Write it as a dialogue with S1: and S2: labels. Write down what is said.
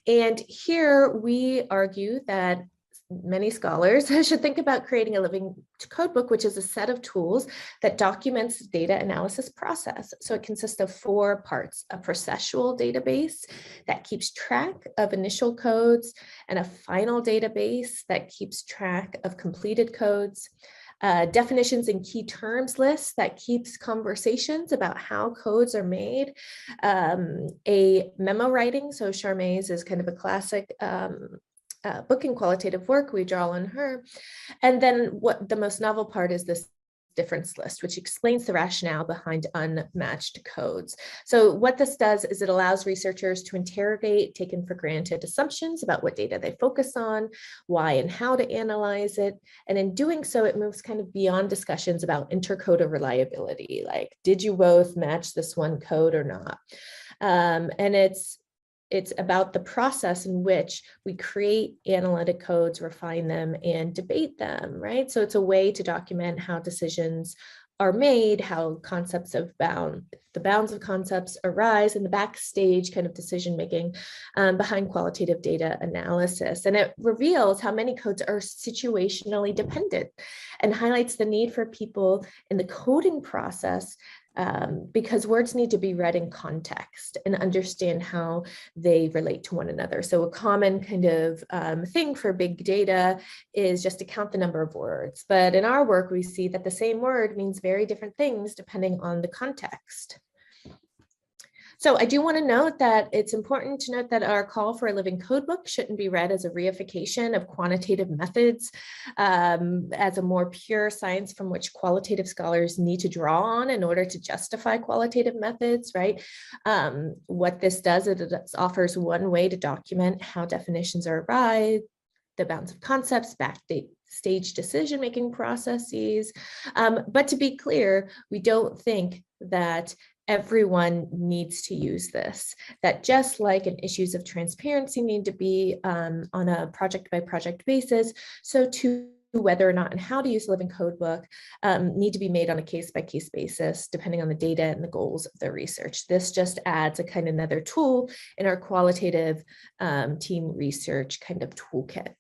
S1: And here we argue that many scholars should think about creating a living codebook, which is a set of tools that documents the data analysis process. So it consists of 4 parts: a processual database that keeps track of initial codes, and a final database that keeps track of completed codes, definitions and key terms list that keeps conversations about how codes are made, a memo writing. So Charmai's is kind of a classic book in qualitative work. We draw on her. And then what the most novel part is this difference list, which explains the rationale behind unmatched codes. So what this does is it allows researchers to interrogate taken for granted assumptions about what data they focus on, why and how to analyze it. And in doing so, it moves kind of beyond discussions about intercoder reliability, like, did you both match this one code or not? And it's about the process in which we create analytic codes, refine them, and debate them, right? So it's a way to document how decisions are made, how concepts of the bounds of concepts arise, and the backstage kind of decision-making behind qualitative data analysis. And it reveals how many codes are situationally dependent and highlights the need for people in the coding process because words need to be read in context and understand how they relate to one another. So a common kind of thing for big data is just to count the number of words. But in our work, we see that the same word means very different things depending on the context. So I do want to note that it's important to note that our call for a living codebook shouldn't be read as a reification of quantitative methods as a more pure science from which qualitative scholars need to draw on in order to justify qualitative methods, right? What this does is it offers one way to document how definitions are arrived, the bounds of concepts, backstage decision-making processes. But to be clear, we don't think that everyone needs to use this, that just like in issues of transparency need to be on a project by project basis, so too whether or not and how to use the living codebook need to be made on a case-by-case basis, depending on the data and the goals of the research. This just adds a kind of another tool in our qualitative team research kind of toolkit.